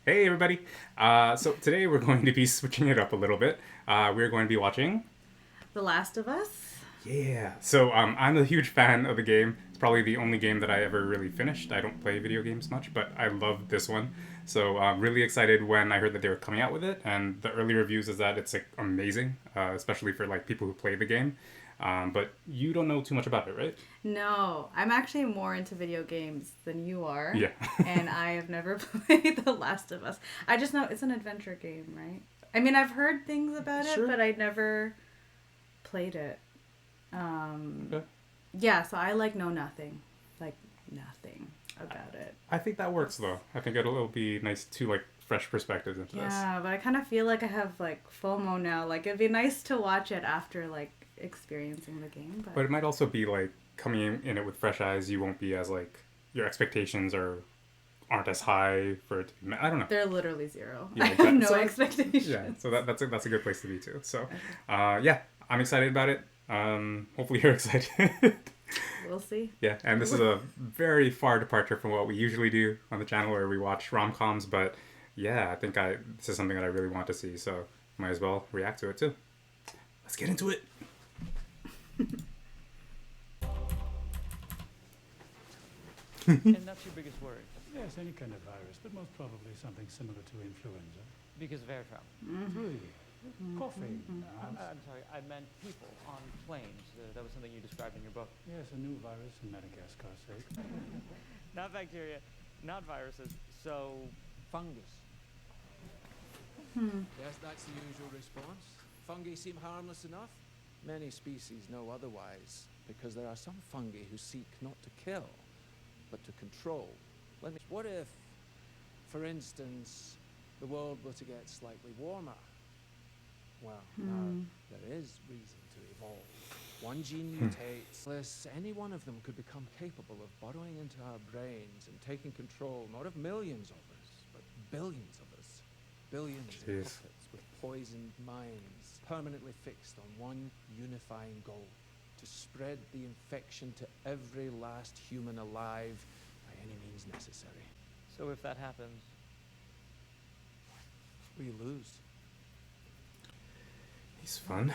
Hey everybody! So today we're going to be switching it up a little bit. We're going to be watching. The Last of Us. Yeah. So I'm a huge fan of the game. It's probably the only game that I ever really finished. I don't play video games much, but I love this one. So I'm really excited when I heard that they were coming out with it, and the early reviews is that it's like amazing, especially for like people who play the game. But you don't know too much about it, right? No, I'm actually more into video games than you are. Yeah. And I have never played The Last of Us. I just know it's an adventure game, right? I mean, I've heard things about it, Sure. but I never played it. Okay. Yeah, so I know nothing. Like, nothing about it. I think that works though. I think it'll be nice to like fresh perspectives into this. Yeah, but I kind of feel like I have FOMO now. Like, it'd be nice to watch it after experiencing the game. But it might also be like coming in it with fresh eyes. You won't be as like your expectations aren't as high for it to be. I don't know. They're literally zero. Yeah, I have no so, expectations. Yeah, so that's a good place to be too. So, yeah, I'm excited about it. Hopefully you're excited. We'll see. Yeah, and this is a very far departure from what we usually do on the channel, where we watch rom-coms. But yeah, I think this is something that I really want to see. So might as well react to it too. Let's get into it. And that's your biggest worry? Yes, any kind of virus, but most probably something similar to influenza. Because of air travel. Flu, coughing. I'm sorry, I meant people on planes. That was something you described in your book. Yes, a new virus in Madagascar, say. Not bacteria, not viruses, so fungus. Yes, that's the usual response. Fungi seem harmless enough. Many species know otherwise, because there are some fungi who seek not to kill, but to control. What if, for instance, the world were to get slightly warmer? Well, now there is reason to evolve. One gene mutates. Any one of them could become capable of burrowing into our brains and taking control, not of millions of us, but billions of us. Billions of puppets with poisoned minds, permanently fixed on one unifying goal: to spread the infection to every last human alive by any means necessary. So if that happens, We lose. He's fun.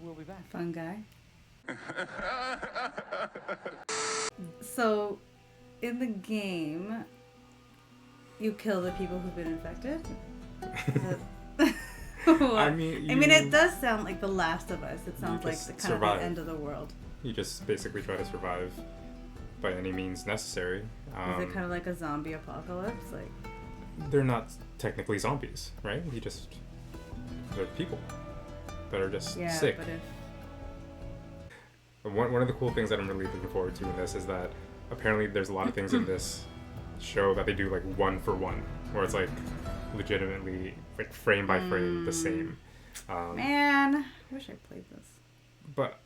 we'll be back. Fun guy. So, in the game, you kill the people who've been infected? I mean, it does sound like The Last of Us. It sounds like just the kind survive. of the end of the world. You just basically try to survive by any means necessary. Is it kind of like a zombie apocalypse? They're not technically zombies, right? They're people that are just Yeah, sick. but if... One of the cool things that I'm really looking forward to in this is that apparently there's a lot of things in this show that they do like one for one, where it's like legitimately like frame by frame the same. Man, I wish I played this. But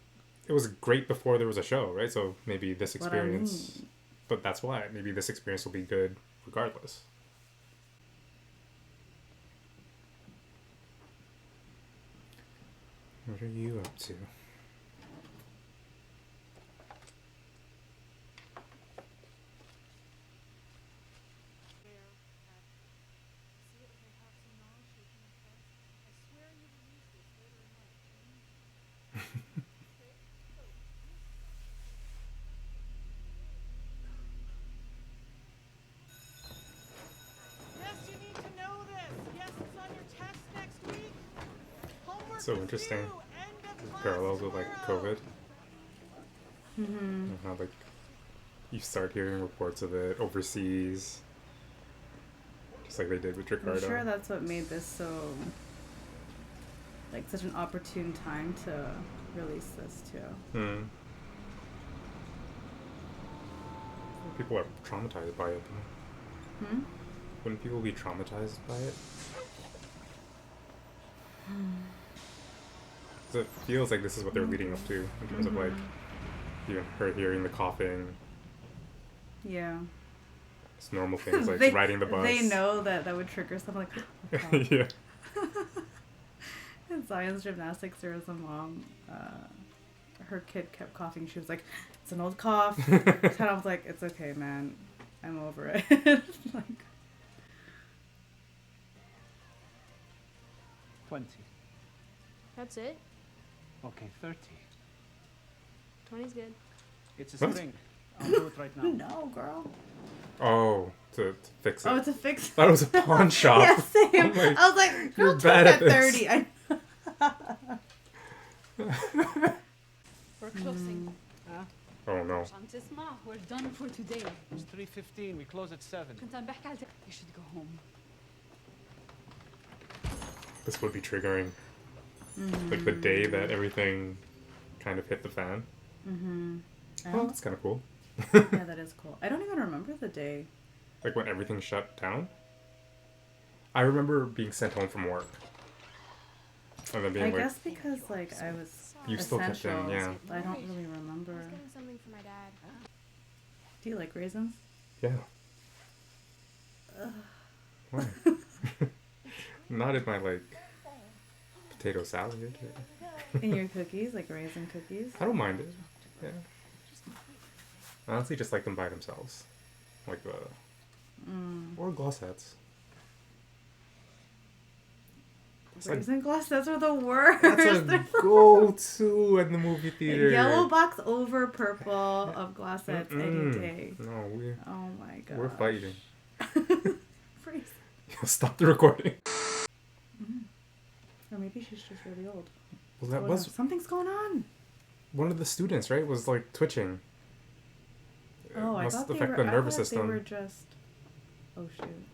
it was great before there was a show, right? So maybe this What I experience, mean. but that's why maybe this experience will be good regardless. What are you up to? Yes, you need to know this. Yes, it's on your test next week. Homework So is interesting. due. End of class Parallels with like tomorrow. COVID. And how like you start hearing reports of it overseas, just like they did with Ricardo. I'm sure that's what made this so such an opportune time to release this too. People are traumatized by it. Hmm? Wouldn't people be traumatized by it? 'Cause it feels like this is what they're leading up to in terms of like even her hearing the coughing. Yeah. It's normal things like riding the bus. They know that would trigger something like, oh, Yeah. in science gymnastics, there was a mom, her kid kept coughing. She was like, it's an old cough. And I was like, it's okay, man. I'm over it. Like, 20. That's it? Okay, 30. 20's good. It's a What? spring. I'll do it right now. No, girl. Oh, to fix it. Oh, it's a fix. Thought it was a pawn shop. Yeah, same. I'm like, I was like, you're girl, take bad at that this. 30. We're closing. Oh no. عشان تسمع we're done for today. It's 3:15. We close at 7. كنت عم بحكي على you should go home. This would be triggering. Like the day that everything kind of hit the fan. Oh, that's kind of cool. Yeah, that is cool. I don't even remember the day. Like when everything shut down. I remember being sent home from work. And then being I like, guess because like I was you still kept in, essential. yeah. I don't really remember. I was getting something for my dad. Do you like raisins? Yeah. Why? Not in my like potato salad. In your cookies, like raisin cookies? I don't mind it. Yeah. I honestly just like them by themselves. Like the or glossets. Raisin gloss, are the worst. That's a go-to in the movie theater. Yellow box over purple of glossets any day. No, Oh my god. we're fighting. Freeze. Stop the recording. Or maybe she's just really old. Well, that What was else? Something's going on. one of the students, right? Was like twitching. Oh, I must thought they affect were. the nervous I thought system. They were just. Oh shoot.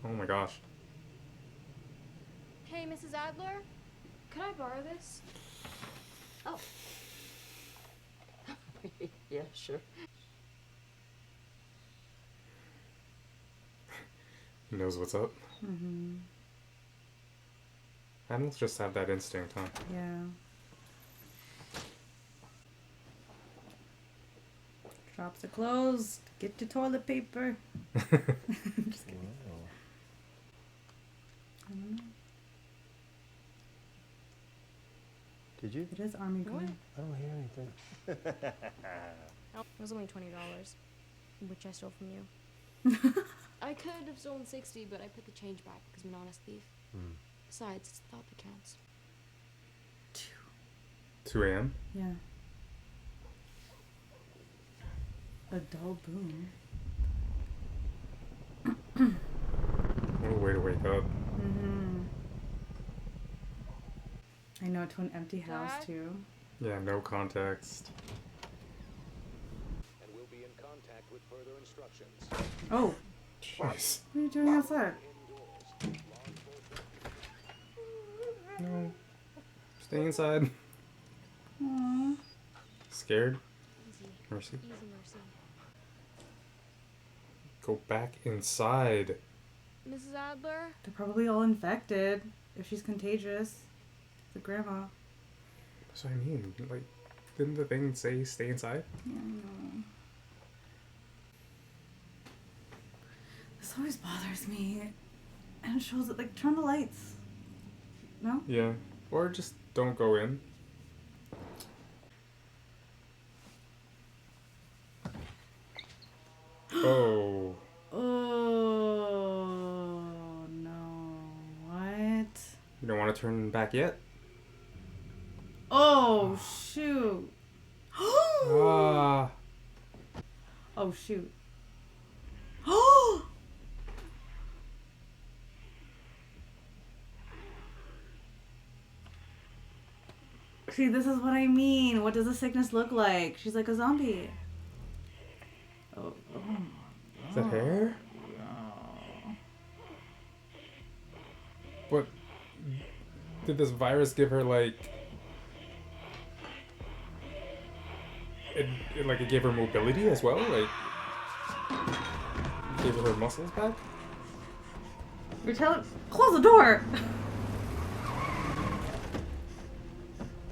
Oh my gosh. Hey, Mrs. Adler? Could I borrow this? Oh. Yeah, sure. He knows what's up. Animals just have that instinct, huh? Yeah. Shops are closed. Get your toilet paper. Just kidding. I don't know. Did you? It is Army Green. I don't hear anything. It was only $20, which I stole from you. I could have stolen 60, but I put the change back because I'm an honest thief. Besides, it's the thought that counts. 2 a.m. Yeah. A dull boom. What a way to wake up. I know, to an empty house Dad? too. Yeah, no context. And we'll be in contact with further instructions. Oh, Jeez. what are you doing outside? No. Stay inside. Aww. Scared? Easy. Mercy. Easy mercy. Go back inside. Mrs. Adler? They're probably all infected. If she's contagious. The grandma. That's what I mean. Like, didn't the thing say stay inside? Yeah, I know. This always bothers me. And it shows it, like, turn the lights. No? Yeah. Or just don't go in. Oh. Oh, no. What? You don't want to turn back yet? Oh, shoot. Ah. Oh, shoot. Oh! See, this is what I mean. What does the sickness look like? She's like a zombie. Oh, Is that hair? What? Did this virus give her, like... It gave her mobility as well? Like... Gave her muscles back? You're telling... Close the door!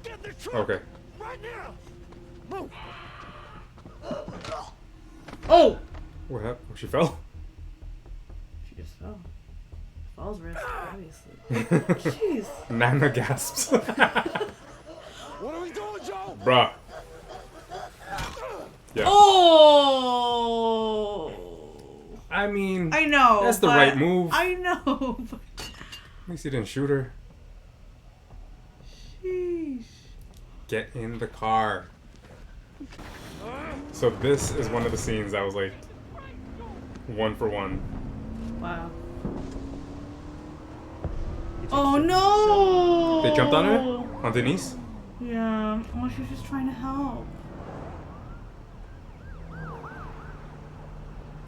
Get the truck! Okay. Right now! Move! Oh! What happened? Oh, she fell? She just fell. Falls risk, obviously. Jeez. Nana gasps. What are we doing, Joe? Bruh. Yeah. Oh! I mean... I know. That's the but- right move. I know. But At least he didn't shoot her. Sheesh. Get in the car. So this is one of the scenes that was like 1 for 1. Wow. Oh no! They jumped on her? On Denise? Yeah. Oh, she was just trying to help.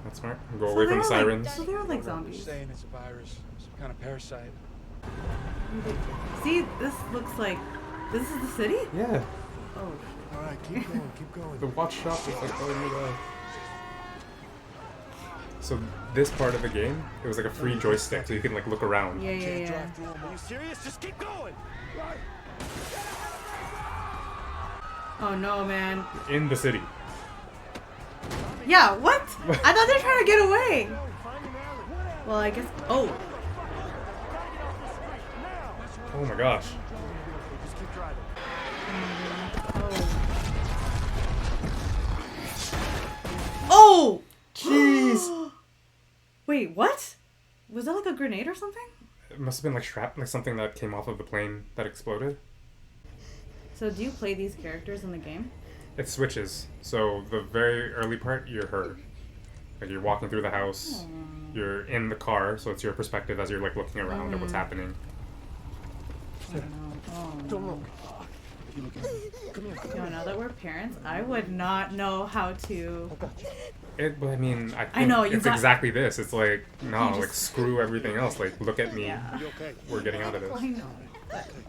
That's smart. Go away from the sirens. So they were like zombies. Saying it's a virus, some kind of parasite. See, this looks like. This is the city? Yeah. Oh. All right, keep going, keep going. The watch shop is like, oh my god. So this part of the game, it was like a free joystick, so you can like look around. Yeah, yeah, yeah. Are you serious? Just keep going. Right. Oh no, man. In the city. Yeah, what? I thought they were trying to get away. Well, I guess. Oh. Oh my gosh. Just keep driving. Oh! Jeez! Wait, what? Was that like a grenade or something? It must have been like like something that came off of the plane that exploded. So do you play these characters in the game? It switches. So the very early part, you're her. Like you're walking through the house, you're in the car, so it's your perspective as you're like looking around at what's happening. Oh no. Oh, no. Don't look. You look at me. Come here. You know, now that we're parents, I would not know how to. But I mean, I think I know, you it's got- exactly this. It's like, no, You just- like screw everything else. Like, look at me. Yeah. You okay? We're getting out of I this. know.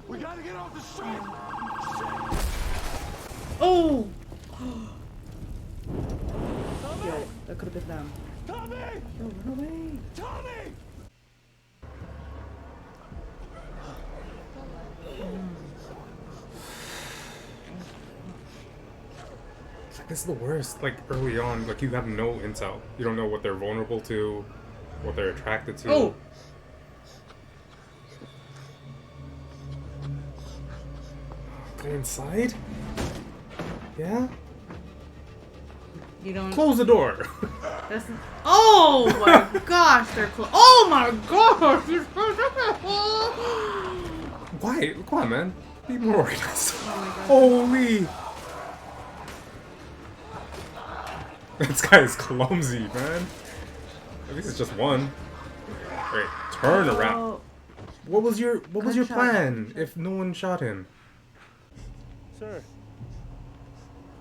We gotta get off the street. Oh! Yo, that could have been them. Tommy! Yo, run away. Tommy! It's like, this is the worst. Like early on, like you have no intel. You don't know what they're vulnerable to, what they're attracted to. Oh! Go inside? Yeah? You don't. Close the door! That's, oh my gosh, they're close. Oh my gosh! Why? Come on, man. Be more organized. Oh my gosh. Holy! This guy is clumsy, man. At least it's just one. Wait, turn around. Oh, What was your Gunshot. plan if no one shot him? Sir,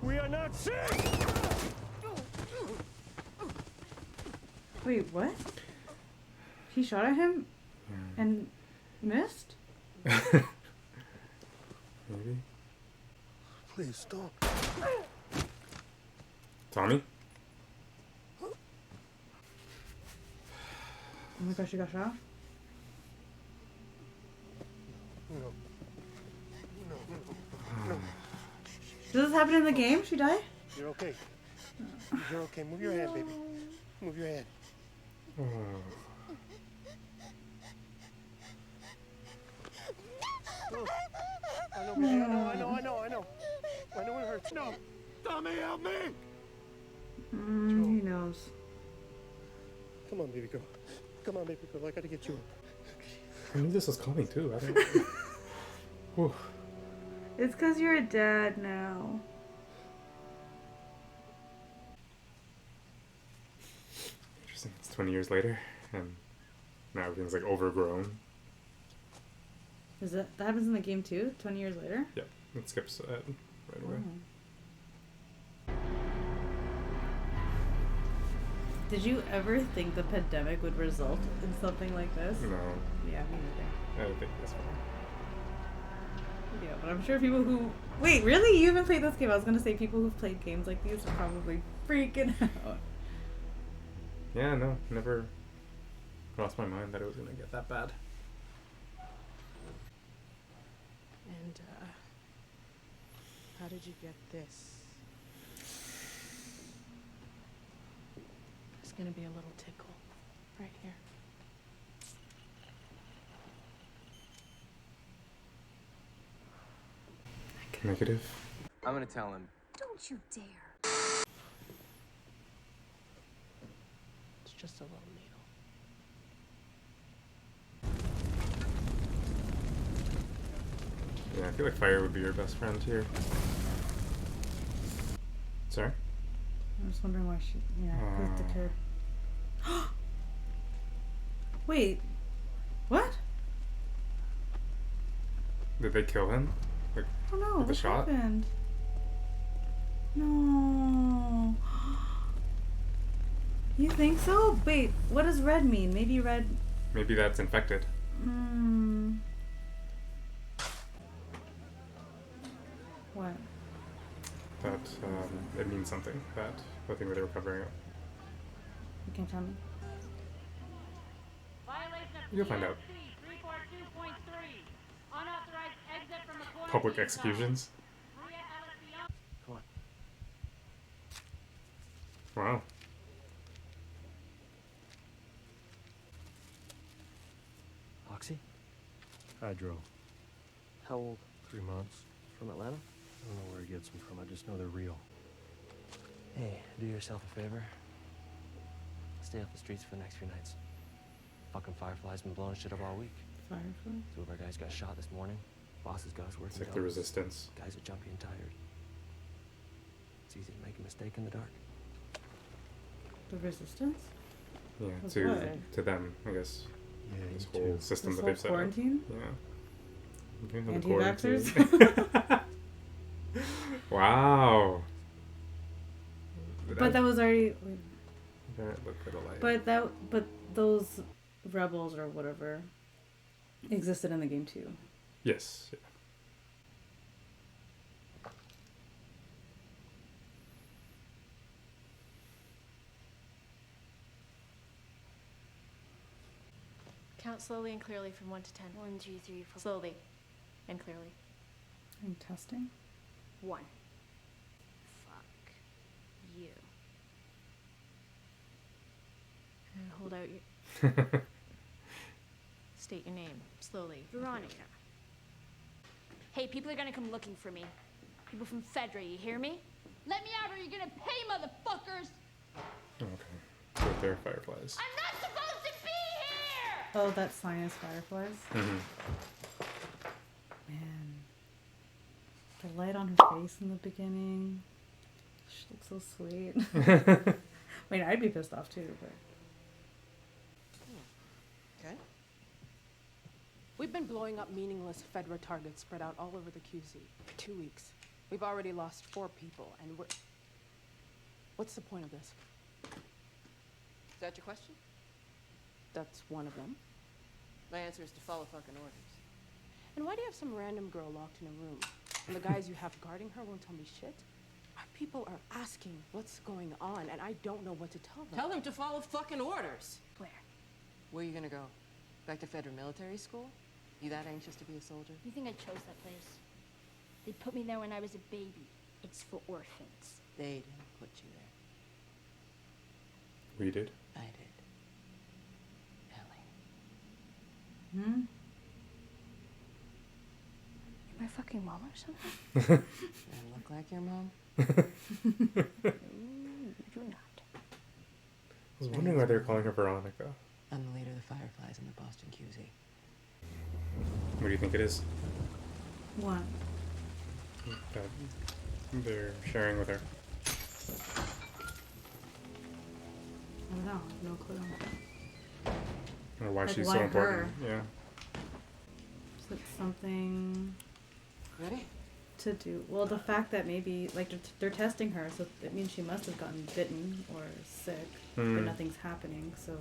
we are not sick! wait, what? He shot at him and missed? Maybe. Please stop. Tommy? Oh my gosh, he got shot? No. Does this happen in the game? She died? You're okay. You're okay. Move your hand, baby. Move your hand. Oh. I know, baby. I know. I know it hurts. No. Tommy, help me! He knows. Come on, baby girl. Come on, baby girl. I gotta get you up. I knew this was coming too. I don't. Whew. It's because you're a dad now. Interesting. It's 20 years later, and now everything's like overgrown. Is that happens in the game too? 20 years later? Yep. It skips right away. Did you ever think the pandemic would result in something like this? No, Yeah, me neither. I don't think that's fine. Yeah, but I'm sure people who... Wait, really? You haven't played this game? I was going to say people who've played games like these are probably freaking out. Yeah, no, never crossed my mind that it was gonna get that bad. And, how did you get this? It's gonna be a little tickle right here. Negative. I'm gonna tell him. Don't you dare. It's just a little I feel like fire would be your best friend here. Sorry? I'm just wondering why she. Yeah, who's the kid? Wait. What? Did they kill him? Like, Oh no, with the what shot? happened? No. You think so? Wait, what does red mean? Maybe red. Maybe that's infected. Hmm. What? That it means something. That the thing that they were covering up. You can't tell me. You'll find out. Public executions. Come on. Wow. Oxy? Hydro. How old? 3 months. From Atlanta? I don't know where he gets them from. I just know they're real. Hey, do yourself a favor. Stay off the streets for the next few nights. Fucking Firefly's been blowing shit up all week. Firefly? 2 of our guys got shot this morning. Bosses got us working. It's like the resistance. Guys are jumpy and tired. It's easy to make a mistake in the dark. The resistance? Yeah, With to what? to them, I guess. Yeah, This you whole too. system This that whole they've set quarantine? up. Yeah. You know, the Anti-vaxxers? quarantine. Wow. But that was already. Don't look for the light. But those rebels or whatever existed in the game too. Yes. Yeah. Count slowly and clearly from 1 to 10. 1, 2, 3, 4. Slowly and clearly. I'm testing. 1. Fuck you. And hold out your. State your name slowly. Veronica. Hey, people are gonna come looking for me. People from Fedra, you hear me? Let me out or you're gonna pay, motherfuckers! Okay. So they're fireflies. I'm not supposed to be here! Oh, that's sinus fireflies. Mm-hmm. Man, the light on her face in the beginning. She looks so sweet. I mean, I'd be pissed off too, but. Okay. We've been blowing up meaningless Fedra targets spread out all over the QZ for 2 weeks. We've already lost 4 people, and we're... What's the point of this? Is that your question? That's one of them. My answer is to follow fucking orders. And why do you have some random girl locked in a room? And the guys you have guarding her won't tell me shit? Our people are asking what's going on, and I don't know what to tell them. Tell them to follow fucking orders. Where? Where are you gonna go? Back to Federal Military School? You that anxious to be a soldier? You think I chose that place? They put me there when I was a baby. It's for orphans. They didn't put you there. We did. I did. Ellie. Hmm? You're my fucking mom or something? I look like your mom? You're not. I was wondering why they were calling her Veronica. I'm the leader of the Fireflies in the Boston QZ. What do you think it is? What? That they're sharing with her. I don't know. No clue. Or why Like, she's why so important. her? Yeah. It's like something Ready? to do. Well, the fact that maybe like they're testing her, so it means she must have gotten bitten or sick, but nothing's happening. So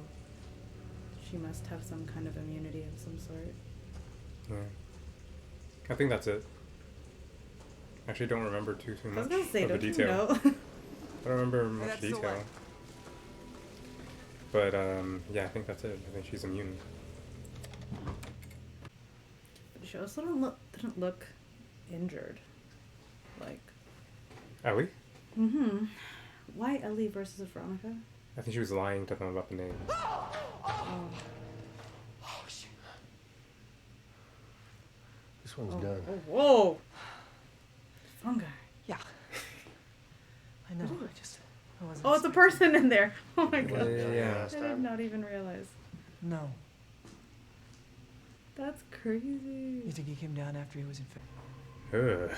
she must have some kind of immunity of some sort. Yeah. I think that's it. I actually don't remember too I was much gonna say, of the don't you detail. know? I don't remember much that's the detail. one. But yeah, I think that's it. I think she's immune. She also didn't look injured. Like. Ellie? Mm-hmm. Why Ellie versus Veronica? I think she was lying to them about the name. Oh. Oh, shit. This one's Oh, done. oh, whoa! Fungi. Yeah. I know. I wasn't. Oh, it's a person in there. Oh my god. Yeah. I did not even realize. No. That's crazy. You think he came down after he was infected? Ugh.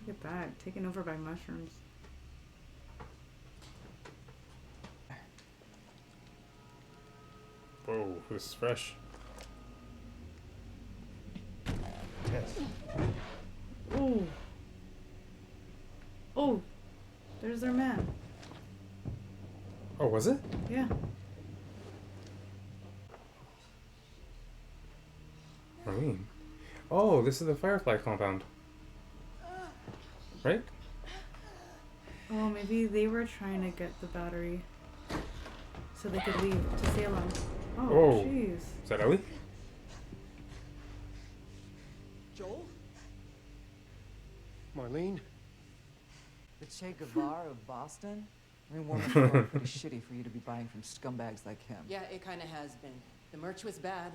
Look at that, taken over by mushrooms. Whoa, this is fresh. Yes. Oh. Oh, there's their man. Oh, was it? Yeah. Marlene. Oh, this is the Firefly compound. Right? Oh, maybe they were trying to get the battery so they could leave to Salem. Oh, jeez. Is that Ellie? Joel? Marlene? The Che Guevara of Boston? I mean, Warren's pretty shitty for you to be buying from scumbags like him. Yeah, it kind of has been. The merch was bad,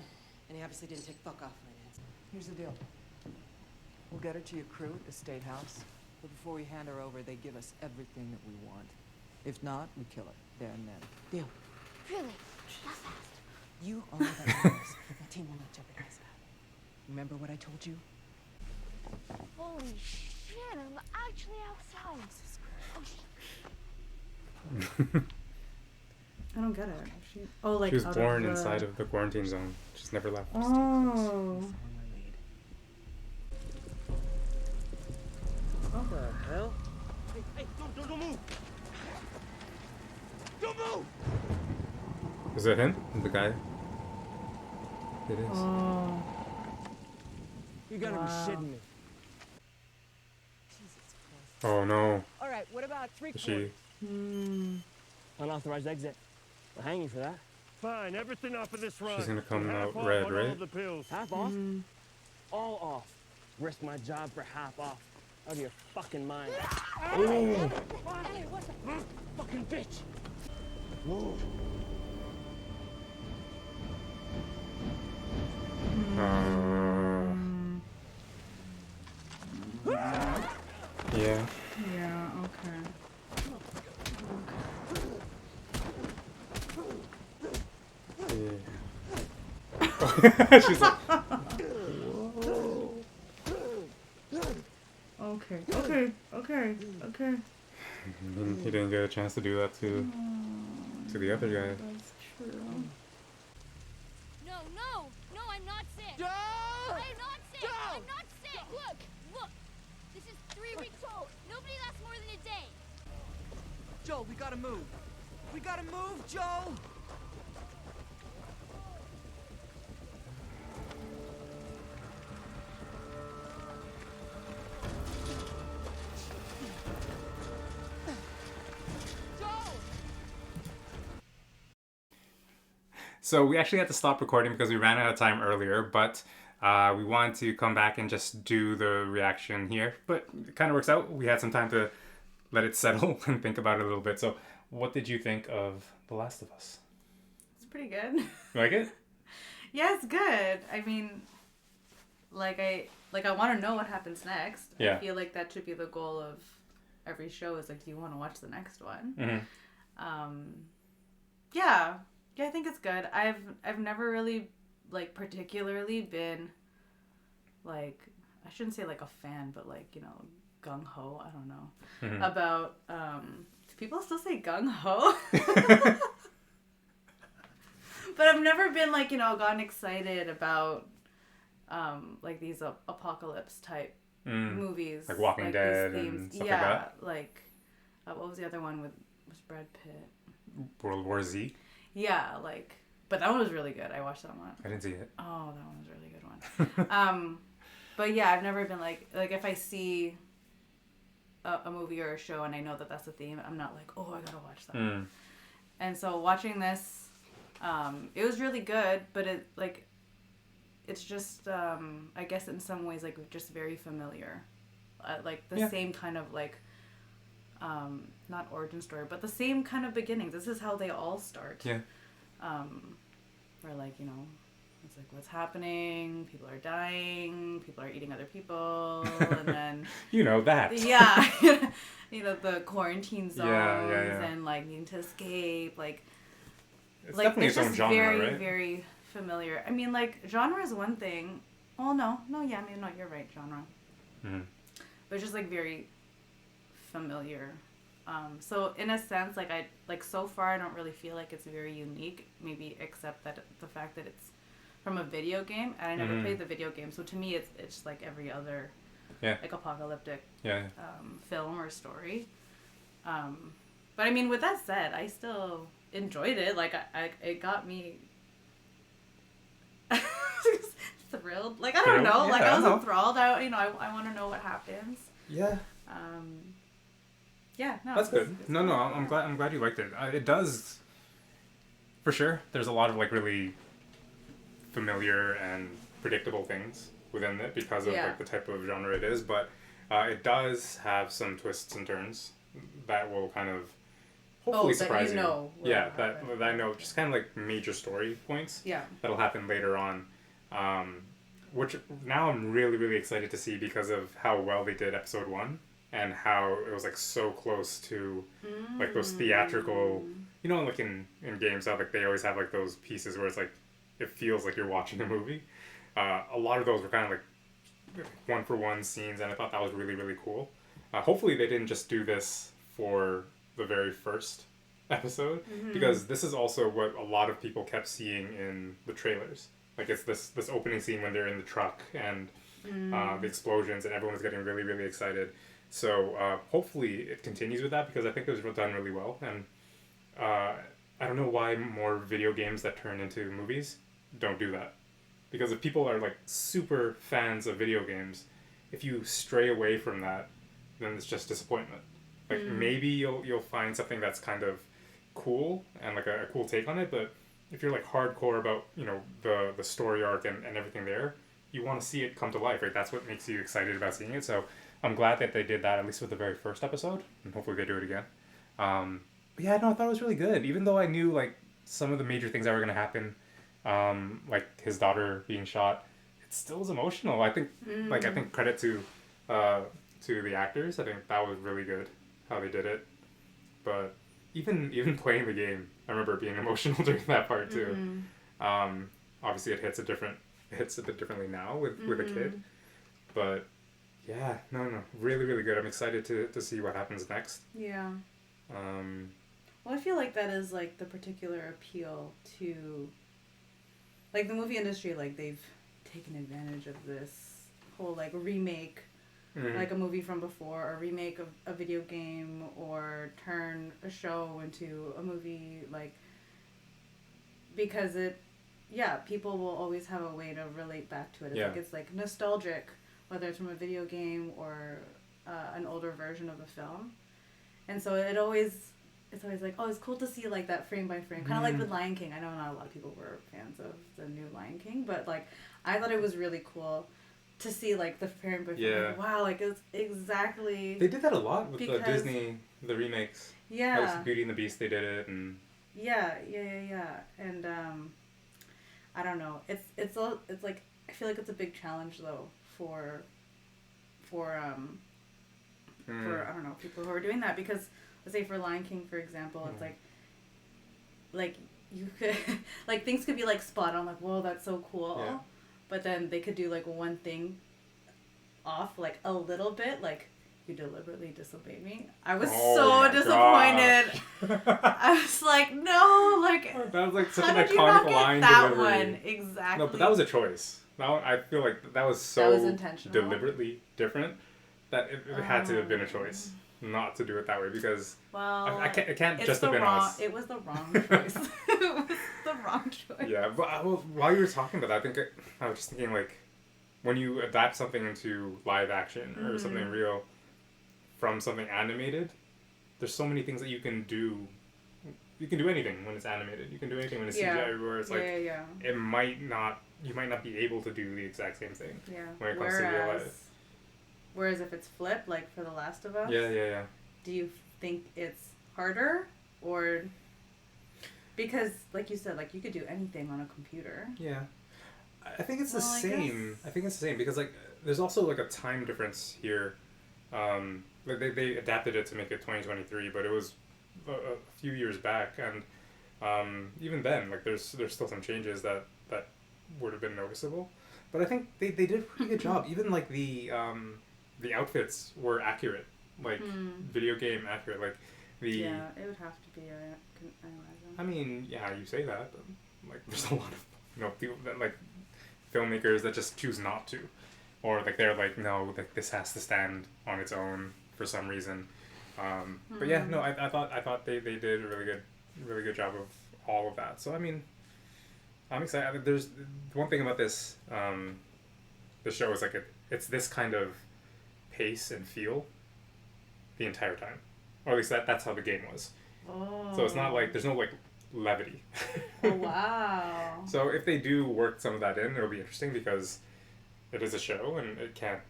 and he obviously didn't take fuck off finance. Here's the deal. We'll get her to your crew at the State House, but before we hand her over, they give us everything that we want. If not, we kill her, there and then. Deal. Really? That fast? You are the boss. The team will not jeopardize that. Remember what I told you? Holy shit, I'm actually outside. I don't get it. Like she was out born of inside of the quarantine zone. She's never left. Oh. What the hell? Hey, don't move! Don't move! Is it him? The guy? It is. Oh. You gotta be shitting me. Oh no. Alright, what about three Is she? Unauthorized exit. We'll hang you for that. Fine, everything off of this run. She's gonna come Half out off red, on right? All of the pills. Half off? All off. Risk my job for half off. Out of your fucking mind. Oh. Hey, what the fucking bitch? Move. Yeah. Yeah, okay. Yeah. She's like, Okay. he didn't get a chance to do that to the other guy. That's true. No, I'm not sick. Joel! I'm not sick. Joel! I'm not sick. Look. This is 3 weeks old. Nobody lasts more than a day. Joel, we gotta move. We gotta move, Joel! So we actually had to stop recording because we ran out of time earlier, but we wanted to come back and just do the reaction here. But it kind of works out. We had some time to let it settle and think about it a little bit. So what did you think of The Last of Us? It's pretty good. You like it? Yeah, it's good. I mean, I want to know what happens next. Yeah. I feel like that should be the goal of every show is like, do you want to watch the next one? Mm-hmm. Yeah, I think it's good. I've never really particularly been I shouldn't say a fan, but gung ho. I don't know about. Do people still say gung ho? But I've never been gotten excited about these apocalypse type movies, like Walking these Dead themes. and stuff yeah, like that. What was the other one with Brad Pitt? World War Z. Yeah, but that one was really good. I watched that one. I didn't see it. Oh, that one was a really good one. But yeah, I've never been if I see a movie or a show and I know that that's the theme, I'm not oh, I gotta watch that. And so watching this, it was really good, but it's just I guess in some ways just very familiar, the same kind of not origin story, but the same kind of beginnings. This is how they all start. Yeah. Where it's what's happening, people are dying, people are eating other people, and then that. Yeah. The quarantine zones yeah. and needing to escape. It's definitely its own genre, very, right? very familiar. I mean, genre is one thing. Well, no, yeah, I mean, no, you're right, genre. Mm-hmm. But it's just like very familiar. So in a sense, like so far, I don't really feel like it's very unique. Maybe except that the fact that it's from a video game, and I never played the video game. So to me, it's like every other, like apocalyptic, film or story. But I mean, with that said, I still enjoyed it. Like it got me thrilled. Like I don't know. Like I was enthralled. I want to know what happens. Yeah. Yeah, no. That's good. No, I'm glad you liked it. It does, for sure. There's a lot of like really familiar and predictable things within it because of like the type of genre it is, but it does have some twists and turns that will kind of hopefully surprise you. That I know, just kind of like major story points. Yeah. That'll happen later on, which now I'm really really excited to see because of how well they did episode 1. And how it was like so close to like those theatrical, like in games, how like they always have like those pieces where it's like it feels like you're watching a movie. A lot of those were kind of like one for one scenes, and I thought that was really really cool. Hopefully they didn't just do this for the very first episode, because this is also what a lot of people kept seeing in the trailers. Like it's this opening scene when they're in the truck and the explosions, and everyone's getting really really excited. So hopefully it continues with that, because I think it was done really well. And I don't know why more video games that turn into movies don't do that. Because if people are like super fans of video games, if you stray away from that, then it's just disappointment. Like maybe you'll find something that's kind of cool and like a cool take on it, but if you're like hardcore about the story arc and everything there, you want to see it come to life, right? That's what makes you excited about seeing it. So I'm glad that they did that, at least with the very first episode, and hopefully they do it again. But yeah, no, I thought it was really good, even though I knew like some of the major things that were going to happen, like his daughter being shot. It still was emotional. I think I think credit to the actors. I think that was really good how they did it. But even playing the game, I remember being emotional during that part too. Obviously it hits a bit differently now with a kid, but yeah, no, really, really good. I'm excited to see what happens next. Yeah. Well, I feel like that is like the particular appeal to, like, the movie industry. Like they've taken advantage of this whole like remake, like a movie from before, or remake of a video game, or turn a show into a movie, like, because people will always have a way to relate back to it. It's like nostalgic, whether it's from a video game or an older version of a film. And so it's always like, oh, it's cool to see like that frame by frame, kind of like with Lion King. I know not a lot of people were fans of the new Lion King, but like I thought it was really cool to see like the frame by frame. Like, wow, like it's exactly. They did that a lot with the Disney, the remakes. Yeah. Like Beauty and the Beast, they did it, and. Yeah, and I don't know. It's like, I feel like it's a big challenge though for I don't know, people who are doing that, because let's say for Lion King, for example, it's like you could like things could be like spot on, like, whoa, that's so cool, but then they could do like one thing off like a little bit, like, you deliberately disobeyed me. I was so disappointed. I was like, no, like, that was like such an iconic line that delivery. One exactly. No, but that was a choice. I feel like that was so that was intentional, deliberately different, that it had to have been a choice not to do it that way, because I can't just have been us. It was the wrong choice. It was the wrong choice. Yeah, but while you were talking about that, I think I was just thinking, like, when you adapt something into live action or something real from something animated, there's so many things that you can do. You can do anything when it's animated. You can do anything when it's CGI, where it's like it might not. You might not be able to do the exact same thing. Yeah. When it comes to real life. Whereas if it's flipped, like for The Last of Us. Yeah. Do you think it's harder, or because, like you said, like you could do anything on a computer? Yeah. I think it's the same. I think it's the same, because like there's also like a time difference here. Like they adapted it to make it 2023, but it was a few years back, and even then, like there's still some changes that would have been noticeable. But I think they did a pretty good job. Even like the outfits were accurate, like video game accurate. Like the Yeah, it would have to be. I imagine. I mean, yeah, you say that, but like there's a lot of people that like filmmakers that just choose not to, or like they're like no, like this has to stand on its own for some reason. But yeah, no, I thought they did a really good job of all of that. So I mean, I'm excited. There's one thing about this the show is like it's this kind of pace and feel the entire time, or at least that's how the game was. Oh. So it's not like there's no like levity. Oh wow. So if they do work some of that in, it'll be interesting because it is a show and it can't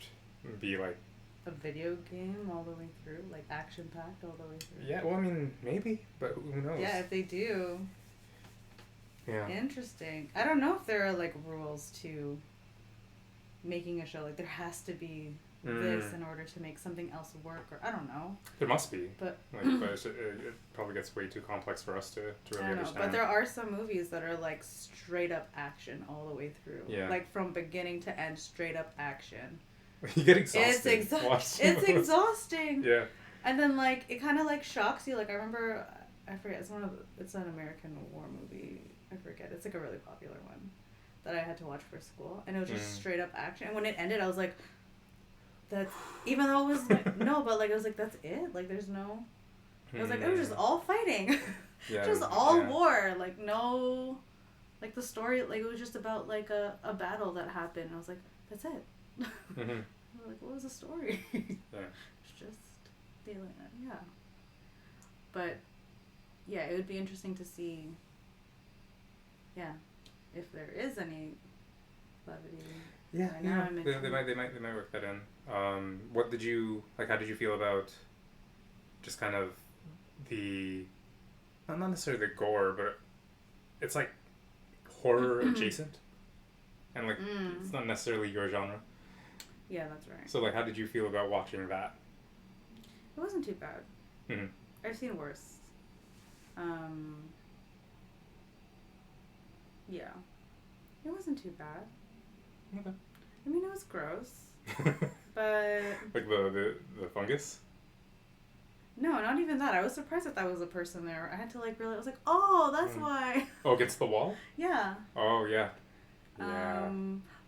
be like a video game all the way through, like action packed all the way through. Yeah, well, I mean, maybe, but who knows? Yeah, if they do. Yeah. Interesting. I don't know if there are like rules to making a show. Like there has to be this in order to make something else work, or I don't know. There must be. But it probably gets way too complex for us to really I don't know, understand. but there are some movies that are like straight up action all the way through. Yeah. Like from beginning to end, straight up action. You get exhausted. It's exhausting. Yeah. And then like it kind of like shocks you. Like I remember, I forget. It's an American war movie. I forget. It's like a really popular one that I had to watch for school, and it was just straight up action. And when it ended, I was like, "That's," even though it was like, no, but like it was like that's it. Like there's no. I was like, it was just all fighting. Yeah. Just all war. Like no, like the story. Like it was just about like a battle that happened. And I was like, that's it. Like what was the story? Yeah. It's just feeling it. Yeah. But yeah, it would be interesting to see. Yeah, if there is any levity. Yeah, Right now I'm they might work that in. What did you like? How did you feel about just kind of the not necessarily the gore, but it's like horror adjacent, and like it's not necessarily your genre. Yeah, that's right. So like, how did you feel about watching that? It wasn't too bad. Mm-hmm. I've seen worse. Yeah. It wasn't too bad. Okay. I mean, it was gross. But... Like the fungus? No, not even that. I was surprised that was a person there. I had to like realize, I was like, oh, that's why. Oh, against the wall? Yeah. Oh, yeah. Yeah.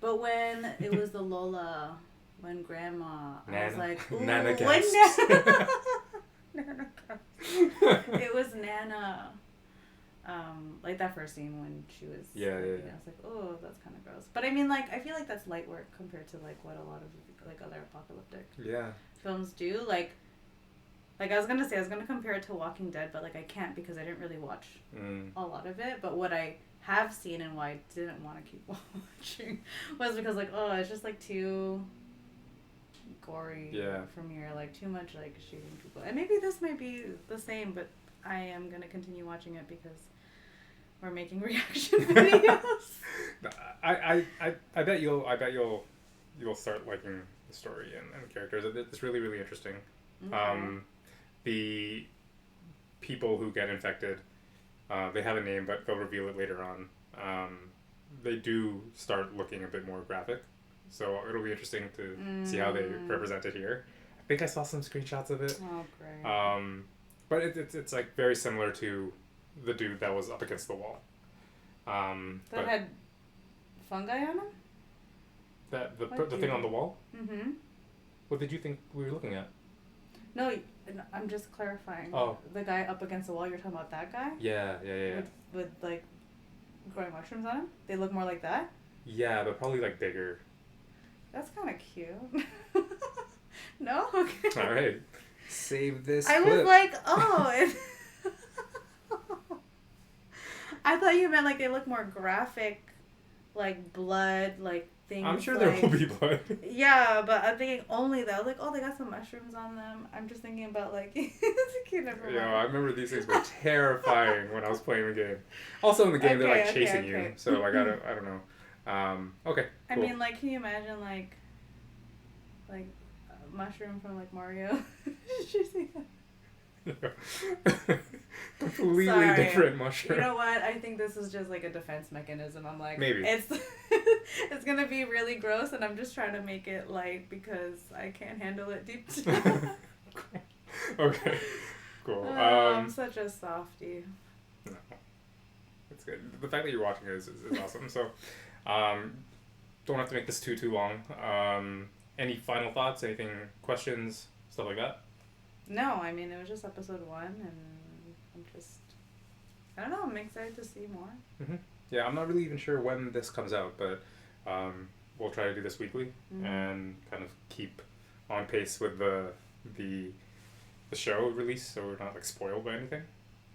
But when it was the Lola, when Grandma, I was like, ooh, Nana when gasps. Nana it was Nana. Like that first scene when she was yeah. I was like, oh, that's kind of gross. But I mean, like, I feel like that's light work compared to like what a lot of like other apocalyptic films do. Like I was gonna compare it to Walking Dead, but like I can't because I didn't really watch a lot of it. But what I have seen and why I didn't want to keep watching was because like, oh, it's just like too gory for me, or like too much like shooting people. And maybe this might be the same, but I am gonna continue watching it because we're making reaction videos. I bet you'll start liking the story and the characters. It's really, really interesting. Okay. The people who get infected, they have a name, but they'll reveal it later on. They do start looking a bit more graphic, so it'll be interesting to see how they represent it here. I think I saw some screenshots of it. Oh, great. But it's like very similar to the dude that was up against the wall. That had fungi on him? The thing on the wall? Mm-hmm. What did you think we were looking at? No, I'm just clarifying. Oh. The guy up against the wall, you're talking about that guy? Yeah. With like growing mushrooms on him? They look more like that? Yeah, they're probably like bigger. That's kind of cute. No? Okay. All right. Save this I clip. was like, oh. I thought you meant like they look more graphic, like blood, like things. I'm sure like, there will be blood. Yeah, but I'm thinking only that. I was like, oh, they got some mushrooms on them. I'm just thinking about like, it's a kid, never mind. Yeah, I remember these things were terrifying when I was playing the game. Also in the game, they're like chasing you, so like I don't know. Okay. I Cool. mean, like, can you imagine like a mushroom from like Mario? Chasing him. Completely Sorry. different mushroom. You know what? I think this is just like a defense mechanism. I'm like, Maybe. it's gonna be really gross, and I'm just trying to make it light because I can't handle it deep. Okay, cool. I'm such a softie. No, it's good. The fact that you're watching it is awesome. So, don't have to make this too long. Any final thoughts? Anything? Questions? Stuff like that? No, I mean, it was just episode 1, and I'm just, I don't know, I'm excited to see more. Mm-hmm. Yeah, I'm not really even sure when this comes out, but we'll try to do this weekly and kind of keep on pace with the show release, so we're not like spoiled by anything.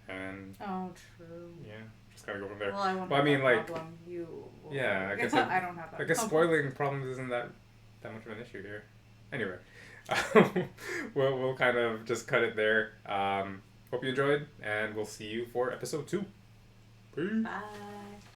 And oh, true. Yeah, just gotta go from there. Well, I won't I mean, have like, that problem. You will. yeah, I guess I don't have that. I guess problem. spoiling problems isn't that much of an issue here. Anyway, we'll kind of just cut it there. Hope you enjoyed, and we'll see you for episode 2. Peace. Bye.